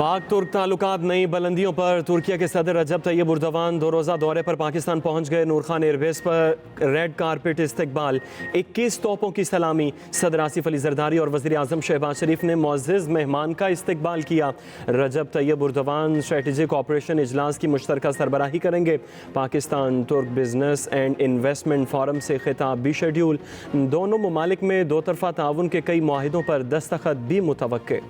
पाक तुर्क ताल्लुकात नई बुलंदियों पर। तुर्किया के सदर रजब तैयब उर्दवान 2 रोज़ा दौरे पर पाकिस्तान पहुंच गए। नूर खान एयरबेस पर रेड कारपेट इस्तकबाल, 21 तोपों की सलामी। सदर आसिफ अली जरदारी और वज़ीर आज़म शहबाज शरीफ ने मुअज़्ज़िज़ मेहमान का इस्तकबाल किया। रजब तैयब उर्दवान स्ट्रेटेजिक ऑपरेशन इजलास की मुश्तरका सरबराही करेंगे। पाकिस्तान तुर्क बिजनेस एंड इन्वेस्टमेंट फोरम से खिताब भी शेड्यूल। दोनों ममालिक में दो तरफ़ा ताउन के कई मुआहिदों पर दस्तखत भी मुतवक्के।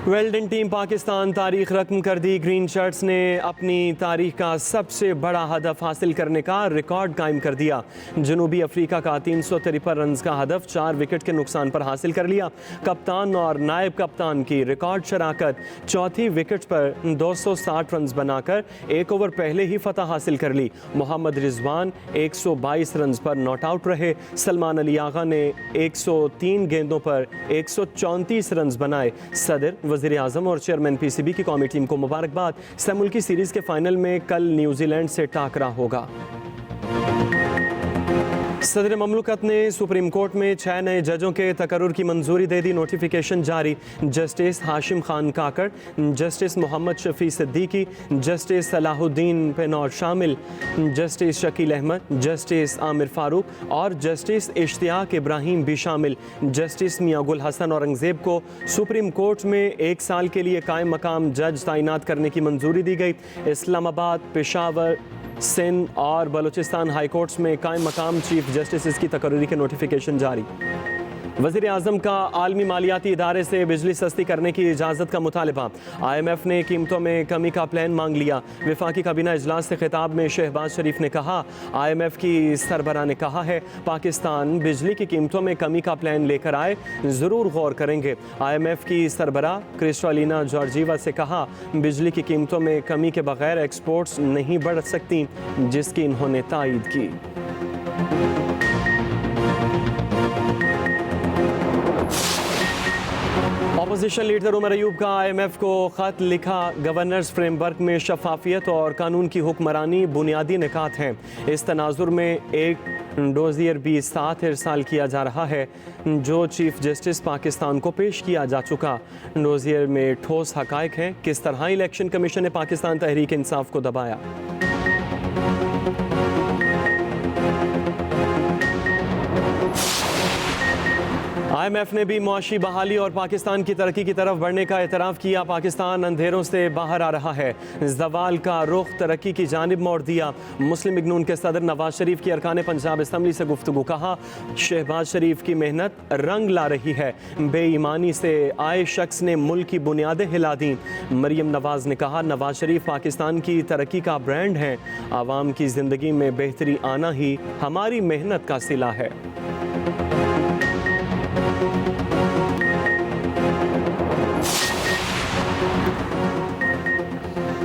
वेल्डन टीम पाकिस्तान तारीख रकम कर दी। ग्रीन शर्ट्स ने अपनी तारीख का सबसे बड़ा हदफ हासिल करने का रिकॉर्ड कायम कर दिया। जनूबी अफ्रीका का 353 रन का हदफ 4 विकेट के नुकसान पर हासिल कर लिया। कप्तान और नायब कप्तान की रिकॉर्ड शराकत चौथी विकेट पर 260 रन बनाकर 1 ओवर पहले ही फतह हासिल कर ली। मोहम्मद रिजवान 122 रन पर नॉट आउट रहे। सलमान अली आगा ने 103 गेंदों पर 134 रन बनाए। सदर, वज़ीर आज़म और चेयरमैन पीसीबी की कौमी टीम को मुबारकबाद। सेमुल्की सीरीज़ के फाइनल में कल न्यूजीलैंड से टाकरा होगा। सदर ममलकत ने सुप्रीम कोर्ट में 6 नए जजों के तकर्रुर की मंजूरी दे दी। नोटिफिकेशन जारी। जस्टिस हाशिम खान काकड़, जस्टिस मोहम्मद शफी सिद्दीकी, जस्टिस सलाहुद्दीन पेनौर शामिल, जस्टिस शकील अहमद, जस्टिस आमिर फारूक और जस्टिस इश्तियाक इब्राहिम भी शामिल। जस्टिस मियां गुल हसन औरंगजेब को सुप्रीम कोर्ट में 1 साल के लिए कायम मकाम जज तैनात करने की मंजूरी दी गई। इस्लामाबाद, पेशावर, सिंध और बलूचिस्तान हाई कोर्ट्स में कायम मकाम चीफ जस्टिस की तकर्री के नोटिफिकेशन जारी। वज़ीर आज़म का आलमी मालियाती इदारे से बिजली सस्ती करने की इजाज़त का मुतालबा। IMF ने कीमतों में कमी का प्लान मांग लिया। वफाकी काबीना इजलास से खिताब में शहबाज शरीफ ने कहा, IMF की सरबराह ने कहा है पाकिस्तान बिजली की कीमतों में कमी का प्लान लेकर आए, ज़रूर गौर करेंगे। IMF की सरबराह क्रिस्टालिना जॉर्जीवा से कहा, बिजली की कीमतों में कमी के बगैर एक्सपोर्ट्स नहीं बढ़ सकती, जिसकी इन्होंने तायीद की। अपोजिशन लीडर उमर अयूब का IMF को ख़त लिखा। गवर्नर्स फ्रेमवर्क में शफाफियत और कानून की हुक्मरानी बुनियादी निकात हैं। इस तनाजुर में एक डोजियर भी 7 इरसाल किया जा रहा है, जो चीफ जस्टिस पाकिस्तान को पेश किया जा चुका। डोजियर में ठोस हक़ाइक़ हैं। किस तरह इलेक्शन कमीशन ने पाकिस्तान तहरीक इंसाफ को दबाया। IMF ने भी मुआशी बहाली और पाकिस्तान की तरक्की की तरफ बढ़ने का एतराफ़ किया। पाकिस्तान अंधेरों से बाहर आ रहा है, ज़वाल का रुख तरक्की की जानिब मोड़ दिया। मुस्लिम लीग नून के सदर नवाज शरीफ की अरकान पंजाब असम्बली से गुफ्तगू। कहा, शहबाज शरीफ की मेहनत रंग ला रही है। बेईमानी से आए शख्स ने मुल्क की बुनियादें हिला दी। मरियम नवाज ने कहा, नवाज शरीफ पाकिस्तान की तरक्की का ब्रांड है। आवाम की ज़िंदगी में बेहतरी आना ही हमारी मेहनत का सिला है।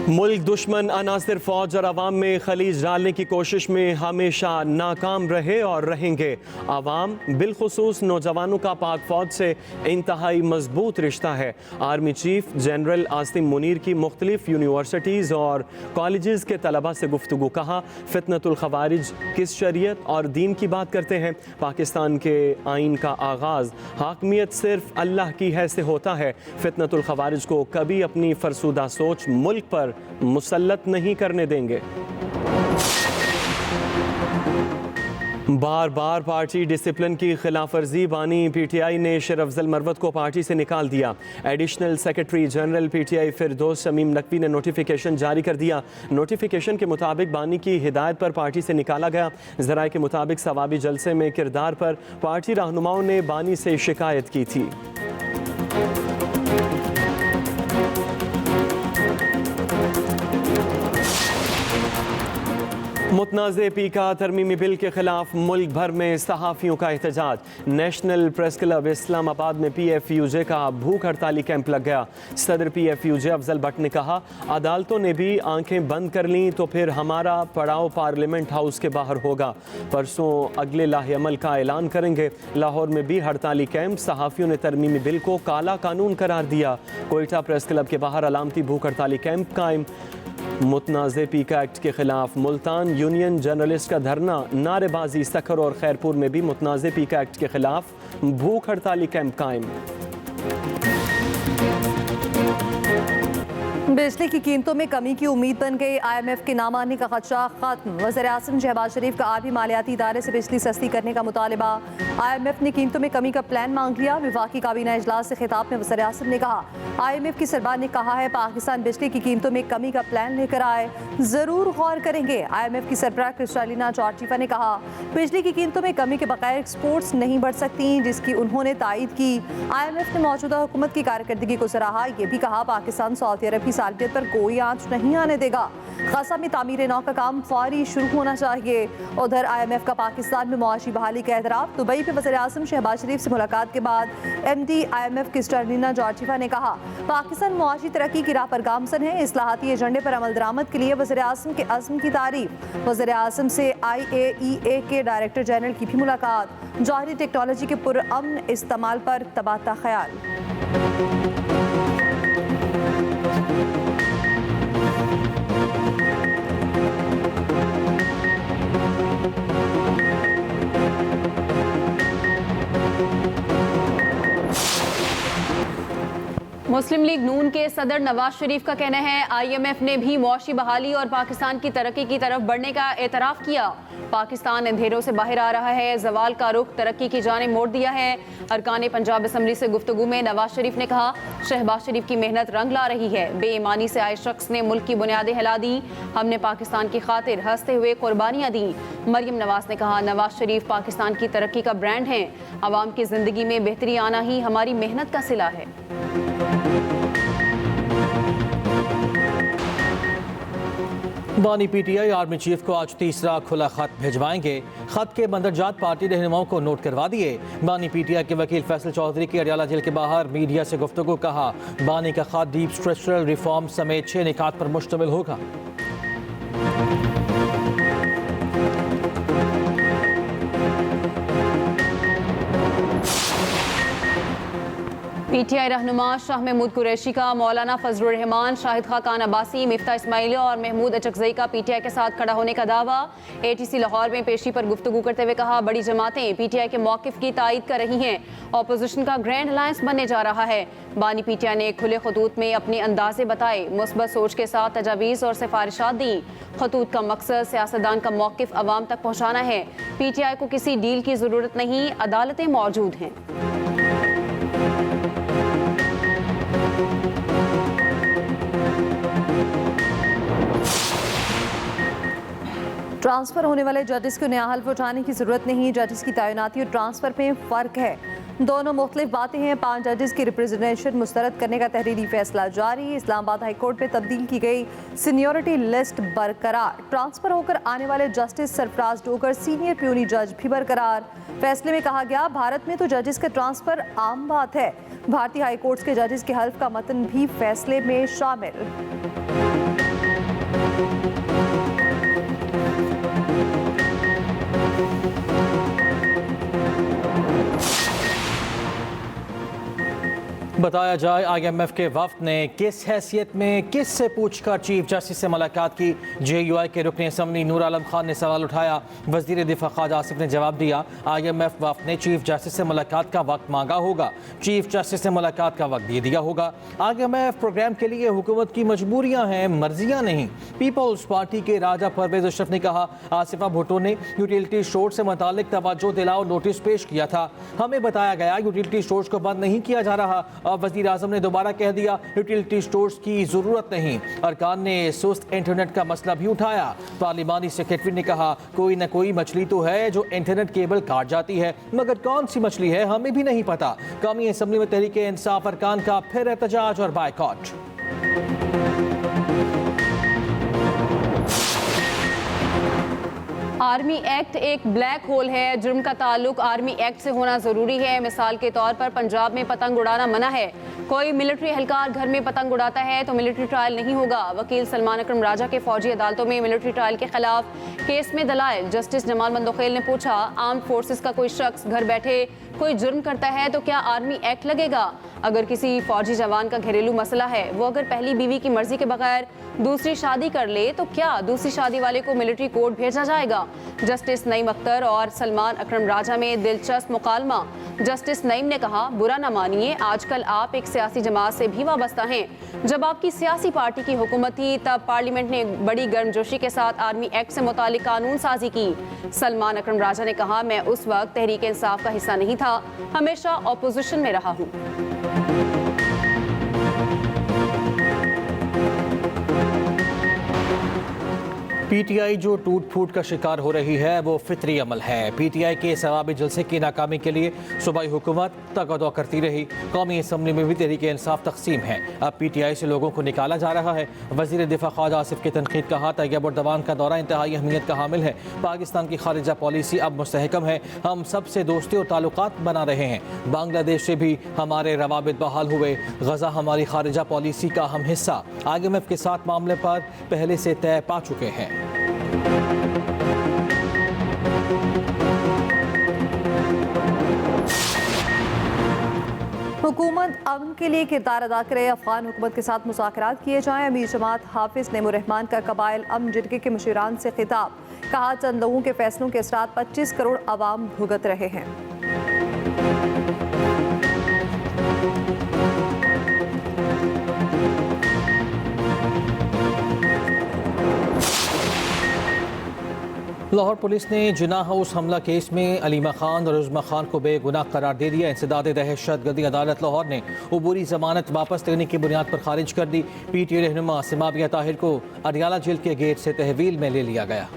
मुल्क दुश्मन अनासिर फौज और अवाम में खलीज डालने की कोशिश में हमेशा नाकाम रहे और रहेंगे। अवाम बिलखुसूस नौजवानों का पाक फौज से इंतहाई मजबूत रिश्ता है। Army chief general Asim Munir की मुख्तलिफ यूनिवर्सिटीज़ और कॉलेजेस के तलबा से गुफ्तगू। कहा, फितनतुल खवारिज किस शरीयत और दीन की बात करते हैं। पाकिस्तान के आइन का आगाज़ हाकमियत सिर्फ अल्लाह की है से होता है। फितनतुल खवारिज को कभी अपनी फरसूदा सोच मुल्क पर मुसल्लत नहीं करने देंगे। बार बार पार्टी डिसिप्लिन की खिलाफ वर्जी। बानी PTI ने शेर अफजल मरवत को पार्टी से निकाल दिया। एडिशनल सेक्रेटरी जनरल PTI फिरदौस शमीम नकवी ने नोटिफिकेशन जारी कर दिया। नोटिफिकेशन के मुताबिक बानी की हिदायत पर पार्टी से निकाला गया। ज़राए के मुताबिक सवाबी जलसे में किरदार पर पार्टी रहनुमाओं ने बानी से शिकायत की थी। मुतनाज़े पीका तरमीमी बिल के खिलाफ मुल्क भर में सहाफ़ियों का एहतजाज। नेशनल प्रेस क्लब इस्लामाबाद में PFUJ का भूख हड़ताली कैंप लग गया। सदर PFUJ अफजल भट्ट ने कहा, अदालतों ने भी आंखें बंद कर लीं तो फिर हमारा पड़ाव पार्लियामेंट हाउस के बाहर होगा। परसों अगले लाहे अमल का ऐलान करेंगे। लाहौर में भी हड़ताली कैंप। सहाफ़ियों ने तरमीमी बिल को काला कानून करार दिया। कोयटा प्रेस क्लब के बाहर अलामती भूख हड़ताली कैंप कायम। मुतनाज़े पीका एक्ट के खिलाफ मुल्तान यूनियन जर्नलिस्ट का धरना, नारेबाजी। सखर और खैरपुर में भी मुतनाज़े पीका एक्ट के खिलाफ भूख हड़ताली कैंप कायम। बिजली की कीमतों में कमी की उम्मीद बन गई, IMF के नामानी का खदशा खत्म। वज़ीर-ए-आज़म शहबाज शरीफ का आर्मी मालियाती इदारे से बिजली सस्ती करने का मुतालिबा। IMF ने कीमतों में कमी का प्लान मांग लिया। वफाकी काबीना इजलास से खिताब में वज़ीर-ए-आज़म ने कहा, IMF की सरबराह ने कहा है पाकिस्तान बिजली की कीमतों में कमी का प्लान लेकर आए, ज़रूर गौर करेंगे। IMF की सरबराह क्रिस्टालिना जॉर्जीवा ने कहा, बिजली की कीमतों में कमी के बगैर एक्सपोर्ट्स नहीं बढ़ सकती, जिसकी उन्होंने तायद की। IMF ने मौजूदा हुकूमत की कारकर्दगी को सराहा। ये भी कहा, पाकिस्तान सऊदी अरब की सालगिरह पर कोई आंच नहीं आने देगा। गजा में तामीर नौ का काम फौरी शुरू होना चाहिए। उधर IMF का पाकिस्तान में मुआशी बहाली का एतराफ़। दुबई में वज़ीर-ए-आज़म शहबाज शरीफ से मुलाकात के बाद MD IMF क्रिस्टालिना जॉर्जीवा ने कहा, पाकिस्तान मुआशी तरक्की की राह पर गामजन है। इस्लाहाती एजेंडे पर अमल दरामद के लिए वज़ीर-ए-आज़म के अज़्म की तारीफ। वज़ीर-ए-आज़म से IAEA के डायरेक्टर जनरल की भी मुलाकात। जौहरी टेक्नोलॉजी के पुरअमन इस्तेमाल पर तबादला ख्याल। मुस्लिम लीग नून के सदर नवाज शरीफ का कहना है, IMF ने भी मुआशी बहाली और पाकिस्तान की तरक्की की तरफ बढ़ने का एतराफ़ किया। पाकिस्तान अंधेरों से बाहर आ रहा है, जवाल का रुख तरक्की की जानिब मोड़ दिया है। अरकान पंजाब असम्बली से गुफ्तगू में नवाज शरीफ ने कहा, शहबाज शरीफ की मेहनत रंग ला रही है। बेईमानी से आए शख्स ने मुल्क की बुनियादें हिला दी। हमने पाकिस्तान की खातिर हंसते हुए कुर्बानियाँ दी। मरियम नवाज ने कहा, नवाज शरीफ पाकिस्तान की तरक्की का ब्रांड हैं। अवाम की जिंदगी में बेहतरी आना ही हमारी मेहनत का सिला है। बानी PTI आर्मी चीफ को आज तीसरा खुला खत भिजवाएंगे। खत के मंदरजात पार्टी रहनुमाओं को नोट करवा दिए। बानी PTI के वकील फैसल चौधरी की अडियाला जेल के बाहर मीडिया से गुफ्तगू। कहा, बानी का खत डीप स्ट्रक्चरल रिफॉर्म समेत 6 निकात पर मुश्तमिल होगा। PTI रहनुमा शाह महमूद कुरैशी का मौलाना फजलुर रहमान, शाहिद खान अब्बासी, मिफ्ता इस्माइली और महमूद अचकजई का PTI के साथ खड़ा होने का दावा। ATC लाहौर में पेशी पर गुफ्तगू करते हुए कहा, बड़ी जमातें PTI के मौक़िफ़ की तायद कर रही हैं। अपोजिशन का ग्रैंड अलायंस बनने जा रहा है। बानी PTI ने खुले खतूत में अपने अंदाजे बताए, मुस्बत सोच के साथ तजावीज़ और सिफारिशात दी। खतूत का मकसद सियासतदान का मौक़िफ़ अवाम तक पहुँचाना है। PTI को किसी डील की ज़रूरत नहीं, अदालतें मौजूद हैं। ट्रांसफ़र होने वाले जजेस को नया हल्फ उठाने की ज़रूरत नहीं। जजेस की तैनाती और ट्रांसफ़र में फ़र्क है, दोनों मुख्तलिफ बातें हैं। 5 जजेस की रिप्रेजेंटेशन मुस्तरद करने का तहरीरी फैसला जारी। इस्लामाबाद हाई कोर्ट में तब्दील की गई सीनियरिटी लिस्ट बरकरार। ट्रांसफ़र होकर आने वाले justice Sarfaraz Dogar senior puny जज भी बरकरार। फैसले में कहा गया, भारत में तो जजेस का ट्रांसफ़र आम बात है। भारतीय हाई कोर्ट के जजेस के हल्फ का मतन भी फैसले में शामिल। बताया जाए, IMF के वफ्द ने किस हैसियत में किस से पूछकर चीफ जस्टिस से मुलाकात की। JUI के रुकन असम्बली नूर आलम खान ने सवाल उठाया। वज़ीर दिफा ख्वाजा आसिफ ने जवाब दिया, IMF वफ्द ने चीफ जस्टिस से मुलाकात का वक्त मांगा होगा, चीफ जस्टिस ने मुलाकात का वक्त दे दिया होगा। IMF प्रोग्राम के लिए हुकूमत की मजबूरियाँ हैं, मर्जियाँ नहीं। पीपल्स पार्टी के राजा परवेज अशरफ ने कहा, आसिफा भुट्टो ने यूटिलिटी स्टोर से मुतालिक तवज्जो दिलाओ नोटिस पेश किया था, हमें बताया गया यूटिलिटी स्टोर्स को बंद नहीं किया जा रहा। वज़ीर आज़म ने दोबारा कह दिया, यूटिलिटी स्टोर्स की ज़रूरत नहीं। अरकान ने सुस्त इंटरनेट का मसला भी उठाया। पार्लिमानी सेक्रेटरी ने कहा, कोई न कोई मछली तो है जो इंटरनेट केबल काट जाती है, मगर कौन सी मछली है हमें भी नहीं पता। कौमी असम्बली में तहरीक इंसाफ अरकान का फिर एहतजाज और बायकॉट। आर्मी एक्ट एक ब्लैक होल है। जुर्म का ताल्लुक आर्मी एक्ट से होना जरूरी है। मिसाल के तौर पर पंजाब में पतंग उड़ाना मना है। कोई मिलिट्री एहलकार घर में पतंग उड़ाता है तो मिलिट्री ट्रायल नहीं होगा। वकील सलमान अकरम राजा के फौजी अदालतों में मिलिट्री ट्रायल के खिलाफ केस में दलाइल। जस्टिस जमाल मंदोखेल ने पूछा, आर्म्ड फोर्सेस का कोई शख्स घर बैठे कोई जुर्म करता है तो क्या आर्मी एक्ट लगेगा? अगर किसी फौजी जवान का घरेलू मसला है, वो अगर पहली बीवी की मर्जी के बगैर दूसरी शादी कर ले तो क्या दूसरी शादी वाले को मिलिट्री कोर्ट भेजा जाएगा? जस्टिस नईम अख्तर और सलमान अकरम राजा में दिलचस्प मुकालमा। जस्टिस नईम ने कहा, बुरा न मानिए, आजकल आप एक सियासी जमात से भी वाबस्ता हैं। जब आपकी सियासी पार्टी की हुकूमत थी तब पार्लियामेंट ने बड़ी गर्मजोशी के साथ आर्मी एक्ट से मुतालिक कानून साजी की। सलमान अकरम राजा ने कहा, मैं उस वक्त तहरीक इंसाफ का हिस्सा नहीं था, हमेशा ऑपोजिशन में रहा हूँ। पीटीआई जो टूट फूट का शिकार हो रही है वो फितरी अमल है। पीटीआई के सवाबी जलसे की नाकामी के लिए सूबाई हुकूमत तगदो करती रही। कौमी असम्बली में भी तहरीक इंसाफ तकसीम है। अब पीटीआई से लोगों को निकाला जा रहा है। वज़ीर दिफा ख्वाजा आसिफ की तनकीद कहा, तैयब उर्दवान का दौरा इंतहाई अहमियत का हामिल है। पाकिस्तान की खारिजा पॉलिसी अब मुस्तहकम है। हम सबसे दोस्ती और ताल्लुकात बना रहे हैं। बांग्लादेश से भी हमारे रवाबित बहाल हुए। गजा हमारी खारिजा पॉलिसी का अहम हिस्सा। IMF के साथ मामले पर पहले से तय पा चुके हैं। हुकूमत अमन के लिए किरदार अदा करे, अफगान हुकूमत के साथ मुज़ाकरात किए जाएं। अमीर जमात हाफिज नेमुर्रहमान का कबाइल अमन जिरगे के मुशीरान से खिताब। कहा, चंद लोगों के फैसलों के असरात 25 करोड़ अवाम भुगत रहे हैं। लाहौर पुलिस ने जिना हाउस हमला केस में अलीमा खान और उज़्मा खान को बेगुनाह करार दे दिया। इंसदाद दहशतगर्दी अदालत लाहौर ने अबूरी जमानत वापस लेने की बुनियाद पर खारिज कर दी। PTI रहनुमा सिमाबिया ताहिर को अडियाला जेल के गेट से तहवील में ले लिया गया।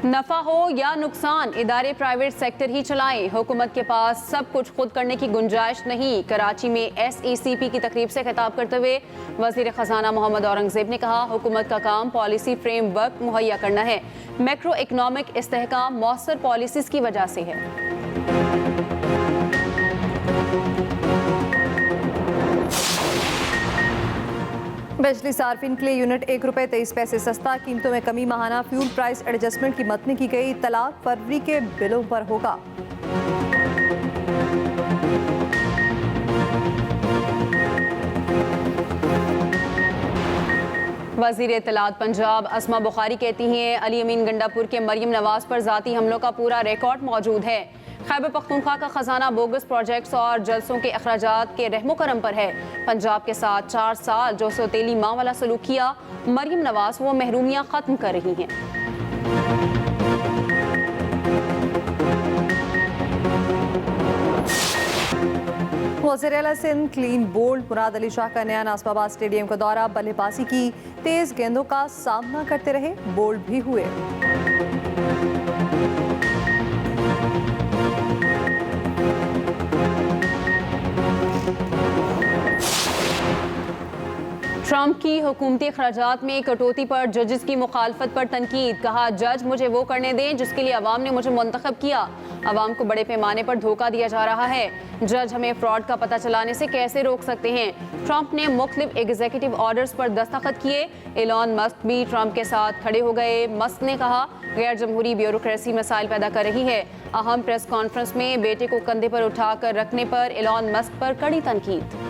नफा हो या नुकसान, इदारे प्राइवेट सेक्टर ही चलाएं। हुकूमत के पास सब कुछ खुद करने की गुंजाइश नहीं। कराची में SECP की तकरीब से खिताब करते हुए वजीर खजाना मोहम्मद औरंगजेब ने कहा, हुकूमत का काम पॉलिसी फ्रेमवर्क मुहैया करना है। मैक्रो इकनॉमिक इस्तेहकाम मौसर पॉलिसीज की वजह से है। बिजली सार्फिन के लिए यूनिट ₹1.23 सस्ता। कीमतों में कमी, माहाना फ्यूल प्राइस एडजस्टमेंट की मतनी की गई। तलाक फरवरी के बिलों पर होगा। वज़ीर इत्तलात पंजाब अस्मा बुखारी कहती हैं, अली अमीन गंडापुर के मरियम नवाज पर ज़ाती हमलों का पूरा रिकॉर्ड मौजूद है। खैबर पख्तूनख्वा का खजाना बोगस प्रोजेक्ट्स और जलसों के अखराजात के रहमो करम पर है। पंजाब के साथ 4 साल जो सौतेली माँ वाला सलूक किया, मरियम नवाज वो महरूमियाँ ख़त्म कर रही हैं। वज़ीर आला सिंध क्लीन बोल्ड मुराद अली शाह का नया नासबाबाद स्टेडियम का दौरा। बल्लेबाजी की तेज गेंदों का सामना करते रहे, बोल्ड भी हुए। ट्रंप की हुकूमती अखराजात में कटौती पर जजेस की मुखालफत पर तनकीद। कहा, जज मुझे वो करने दें जिसके लिए अवाम ने मुझे मुंतखब किया। अवाम को बड़े पैमाने पर धोखा दिया जा रहा है। जज हमें फ्रॉड का पता चलाने से कैसे रोक सकते हैं? ट्रंप ने मुख्तलिफ एग्जीक्यूटिव ऑर्डर्स पर दस्तखत किए। एलॉन मस्क भी ट्रंप के साथ खड़े हो गए। मस्क ने कहा, गैर जमहूरी ब्यूरोक्रेसी मसाइल पैदा कर रही है। अहम प्रेस कॉन्फ्रेंस में बेटे को कंधे पर उठाकर रखने पर एलॉन मस्क पर कड़ी तनकीद।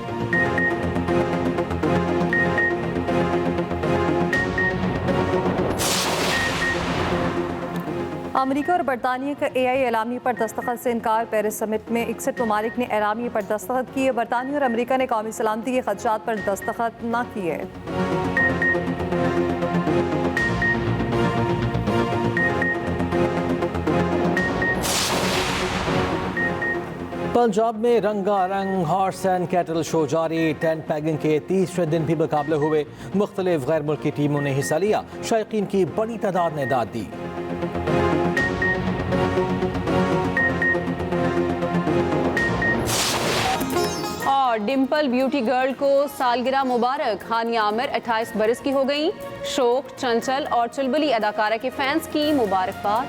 अमेरिका और बरतानिया का AI एलामी पर दस्तखत से इनकार। पेरिस समिट में 61 ममालिक ने एलामी पर दस्तखत किए। बरतानिया और अमेरिका ने कौमी सलामती के खदशात पर दस्तखत न किए। पंजाब में रंगारंग हॉर्स एंड कैटल शो जारी। टेंट पैगिंग के तीसरे दिन भी मुकाबले हुए। मुख्तलिफ गैर मुल्की टीमों ने हिस्सा लिया। शायकीन की बड़ी तादाद ने दाद दी। और डिम्पल ब्यूटी गर्ल को सालगिरह मुबारक। हानिया आमिर 28 बरस की हो गई। शोक, चंचल और चुलबुली अदाकारा के फैंस की मुबारकबाद।